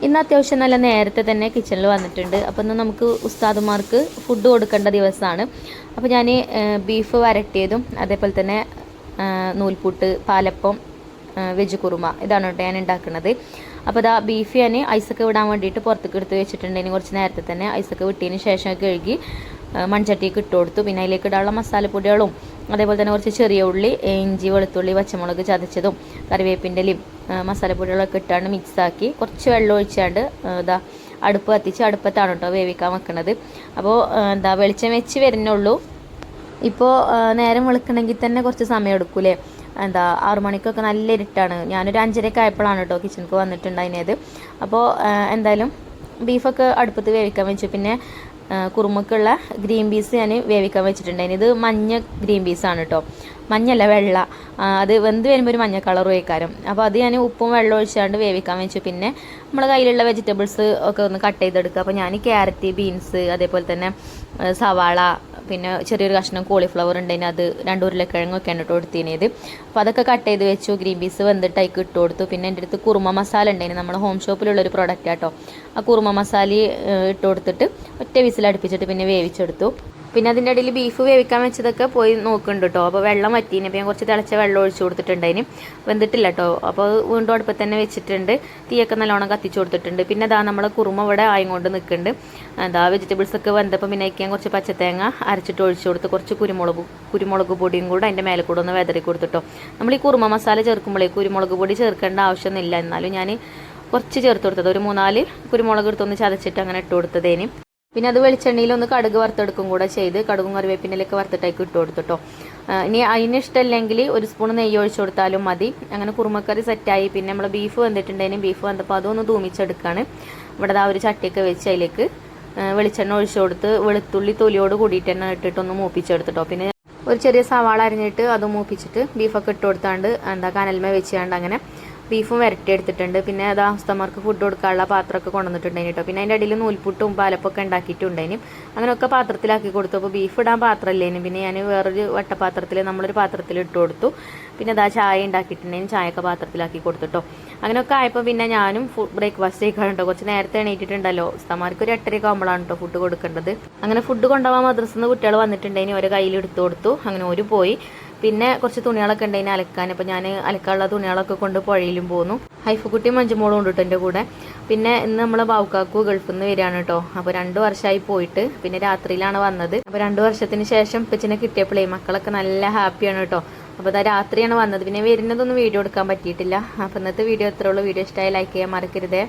ഇന്ന് അത്യാവശ്യം നല്ല നേരത്തെ തന്നെ കിച്ചണിൽ വന്നിട്ടുണ്ട്. അപ്പോൾ ഇന്ന് നമുക്ക് ഉസ്താദുമാർക്ക് ഫുഡ് കൊടുക്കേണ്ട ദിവസമാണ്. അപ്പോൾ ഞാൻ ബീഫ് വരട്ടിയതും അതേപോലെ തന്നെ നൂൽപുട്ട്, പാലപ്പം, വെജ് കുറുമ ഇതാണ് കേട്ടോ ഞാൻ ഉണ്ടാക്കുന്നത്. അപ്പോൾ ഇതാ ബീഫ് ഞാൻ ഐസൊക്കെ വിടാൻ വേണ്ടിയിട്ട് പുറത്തേക്ക് എടുത്ത് വെച്ചിട്ടുണ്ടെങ്കിൽ കുറച്ച് നേരത്തെ തന്നെ ഐസൊക്കെ വിട്ടതിന് ശേഷം കഴുകി മൺചട്ടിക്ക് ഇട്ട് കൊടുത്തു. പിന്നെ അതിലേക്ക് ഇടാനുള്ള മസാലപ്പൊടികളും അതേപോലെ തന്നെ കുറച്ച് ചെറിയ ഉള്ളി, ഇഞ്ചി, വെളുത്തുള്ളി, പച്ചമുളക് ചതച്ചതും കറിവേപ്പിൻ്റെലയും മസാലപ്പൊടികളൊക്കെ ഇട്ടാണ്ട് മിക്സാക്കി കുറച്ച് വെള്ളം ഒഴിച്ചാണ്ട് ഇതാ അടുപ്പ് കത്തിച്ച് അടുപ്പത്താണ് കേട്ടോ വേവിക്കാൻ വെക്കുന്നത്. അപ്പോൾ വെളിച്ചം വെച്ച് വരുന്നുള്ളൂ. ഇപ്പോൾ നേരം വെളുക്കണമെങ്കിൽ തന്നെ കുറച്ച് സമയം എടുക്കൂലേ. 6 മണിക്കൊക്കെ നല്ല ഇരുട്ടാണ്. ഞാനൊരു 5:30 ആയപ്പോഴാണ് കേട്ടോ കിച്ചണിക്ക് വന്നിട്ടുണ്ടായിരുന്നത്. അപ്പോൾ എന്തായാലും ബീഫൊക്കെ അടുപ്പത്ത് വേവിക്കാൻ വെച്ചു. പിന്നെ കുറുമക്കുള്ള ഗ്രീൻ പീസ് ഞാൻ വേവിക്കാൻ വെച്ചിട്ടുണ്ടായിരുന്നു. ഇത് മഞ്ഞ ഗ്രീൻ പീസാണ് കേട്ടോ, മഞ്ഞല്ല വെള്ള. അത് വെന്ത് വരുമ്പോൾ ഒരു മഞ്ഞ കളർ വയ്ക്കാനും. അപ്പോൾ അത് ഞാൻ ഉപ്പും വെള്ളം ഒഴിച്ചാണ്ട് വേവിക്കാൻ വെച്ചു. പിന്നെ നമ്മുടെ കയ്യിലുള്ള വെജിറ്റബിൾസ് ഒക്കെ ഒന്ന് കട്ട് ചെയ്തെടുക്കുക. അപ്പോൾ ഞാൻ ക്യാരറ്റ്, ബീൻസ്, അതേപോലെ തന്നെ സവാള, പിന്നെ ചെറിയൊരു കഷ്ണം കോളിഫ്ലവർ ഉണ്ടെങ്കിൽ അത് 2 ഉരുളക്കിഴങ്ങൊക്കെയാണ് ഇട്ട് കൊടുത്തിനത്. അപ്പോൾ അതൊക്കെ കട്ട് ചെയ്ത് വെച്ചു. ഗ്രീൻ പീസ് വെന്തിട്ട് അതിക്ക് ഇട്ട് കൊടുത്തു. പിന്നെ എൻ്റെ അടുത്ത് കുറുമ മസാല ഉണ്ടായിരുന്നു, നമ്മുടെ ഹോം ഷോപ്പിലുള്ളൊരു പ്രൊഡക്റ്റ് കേട്ടോ. ആ കുറുമ മസാല ഇട്ട് കൊടുത്തിട്ട് ഒറ്റ വിസിൽ അടുപ്പിച്ചിട്ട് പിന്നെ വേവിച്ചെടുത്തു. പിന്നെ അതിൻ്റെ ഇടയിൽ ബീഫ് വേവിക്കാൻ വെച്ചതൊക്കെ പോയി നോക്കുന്നുണ്ട് കേട്ടോ. അപ്പോൾ വെള്ളം വറ്റീന്. അപ്പോൾ ഞാൻ കുറച്ച് തിളച്ച വെള്ളം ഒഴിച്ചു കൊടുത്തിട്ടുണ്ടായിന്. വെന്തിട്ടില്ല കേട്ടോ. അപ്പോൾ വീണ്ടും അടുപ്പത്ത് തന്നെ വെച്ചിട്ടുണ്ട്. തീയൊക്കെ നല്ലോണം കത്തിച്ചു കൊടുത്തിട്ടുണ്ട്. പിന്നെ നമ്മൾ കുറുമ ഇവിടെ ആയിക്കൊണ്ട് നിൽക്കുന്നുണ്ട്. വെജിറ്റബിൾസൊക്കെ വെന്തപ്പോൾ പിന്നെ ഞാൻ കുറച്ച് പച്ചത്തേങ്ങ അരച്ചിട്ട് ഒഴിച്ചു കൊടുത്ത് കുറച്ച് കുരുമുളക് പൊടിയും കൂടെ അതിൻ്റെ മേലെ കൂടെ ഒന്ന് വെതറി കൊടുത്തിട്ടോ. നമ്മൾ ഈ കുറുമ മസാല ചേർക്കുമ്പോഴേ കുരുമുളക് പൊടി ചേർക്കേണ്ട ആവശ്യമൊന്നുമില്ല. എന്നാലും ഞാൻ കുറച്ച് ചേർത്ത് കൊടുത്തത്, ഒരു 3-4 കുരുമുളക് എടുത്തൊന്ന് ചതച്ചിട്ട് അങ്ങനെ ഇട്ട് കൊടുത്തതേന്. പിന്നെ അത് വെളിച്ചെണ്ണയിൽ ഒന്ന് കടുക് വറുത്തെടുക്കും കൂടെ ചെയ്ത് കടുകും കറിവേപ്പിൻ്റെലൊക്കെ വറുത്തിട്ടേക്ക് ഇട്ട് കൊടുത്തിട്ടോ. ഇനി അതിന് ഇഷ്ടമല്ലെങ്കിൽ 1 സ്പൂൺ നെയ്യ് ഒഴിച്ചു കൊടുത്താലും മതി. അങ്ങനെ കുറുമക്കറി സെറ്റായി. പിന്നെ നമ്മൾ ബീഫ് വന്നിട്ടുണ്ടെങ്കിൽ ബീഫ് വന്നപ്പോൾ അതൊന്ന് തൂമിച്ചെടുക്കുകയാണ്. ഇവിടെ ഒരു ചട്ടിയൊക്കെ വെച്ച് അതിലേക്ക് വെളിച്ചെണ്ണ ഒഴിച്ചു കൊടുത്ത് വെളുത്തുള്ളി തൊലിയോട് കൂടിയിട്ട് തന്നെ ഇട്ടിട്ടൊന്ന് മൂപ്പിച്ചെടുത്തിട്ടോ. പിന്നെ ഒരു ചെറിയ സവാള അരിഞ്ഞിട്ട് അത് മൂപ്പിച്ചിട്ട് ബീഫൊക്കെ ഇട്ട് കൊടുത്താണ്ട് കനൽമ വെച്ചാണ്ട് അങ്ങനെ ബീഫും വരട്ടി എടുത്തിട്ടുണ്ട്. പിന്നെ ഉസ്താദുമാർക്ക് ഫുഡ് കൊടുക്കാനുള്ള പാത്രമൊക്കെ കൊണ്ടുവന്നിട്ടുണ്ടായിന് കേട്ടോ. പിന്നെ അതിൻ്റെ അടിയിൽ നൂൽപുട്ടും പാലപ്പൊക്കെ ഉണ്ടാക്കിയിട്ടുണ്ടായിന്. അങ്ങനെയൊക്കെ പാത്രത്തിലാക്കി കൊടുത്തു. അപ്പോൾ ബീഫ് ഇടാൻ പാത്രമില്ലേന്. പിന്നെ ഞാൻ വേറൊരു വട്ടപാത്രത്തിൽ നമ്മളൊരു പാത്രത്തിൽ ഇട്ട് കൊടുത്തു. പിന്നെ ചായ ഉണ്ടാക്കിയിട്ടുണ്ടെങ്കിൽ ചായയൊക്കെ പാത്രത്തിലാക്കി കൊടുത്തിട്ടോ. അങ്ങനെയൊക്കെ ആയപ്പോൾ പിന്നെ ഞാനും ബ്രേക്ക്ഫാസ്റ്റ് കഴിക്കാൻ കേട്ടോ. കുറച്ച് നേരത്തെ എണീറ്റിട്ടുണ്ടല്ലോ. ഉസ്താദുമാർക്ക് ഒരു 8:30 ആകുമ്പോഴാണ് കേട്ടോ ഫുഡ് കൊടുക്കേണ്ടത്. അങ്ങനെ ഫുഡ് കൊണ്ടുപോകാൻ മദ്രസയിൽ നിന്ന് കുട്ടികൾ വന്നിട്ടുണ്ടെങ്കിൽ ഒരു കയ്യിൽ എടുത്തു കൊടുത്തു. അങ്ങനെ ഒരു പോയി. പിന്നെ കുറച്ച് തുണികളൊക്കെ ഉണ്ടെങ്കിൽ അലക്കാൻ. അപ്പോൾ ഞാൻ അലക്കാനുള്ള തുണികളൊക്കെ കൊണ്ട് പുഴയിലും പോന്നു. ഹൈഫക്കുട്ടി മഞ്ജുമോളും ഉണ്ട് കേട്ടോ എൻ്റെ കൂടെ. പിന്നെ ഇന്ന് നമ്മളെ ബാവുക്കാക്കു ഗൾഫിൽ നിന്ന് വരികയാണ് കേട്ടോ. അപ്പോൾ 2 വർഷമായി പോയിട്ട് പിന്നെ രാത്രിയിലാണ് വന്നത്. അപ്പോൾ 2 വർഷത്തിന് ശേഷം ഇപ്പച്ചിനെ കിട്ടിയപ്പോഴേ മക്കളൊക്കെ നല്ല ഹാപ്പിയാണ് കേട്ടോ. അപ്പോൾ രാത്രിയാണ് വന്നത്. പിന്നെ വരുന്നതൊന്നും വീഡിയോ എടുക്കാൻ പറ്റിയിട്ടില്ല. അപ്പോൾ ഇന്നത്തെ വീഡിയോ ഇത്രയുള്ളൂ. വീഡിയോ ഇഷ്ടമായി ലൈക്ക് ചെയ്യാൻ മറക്കരുതേ.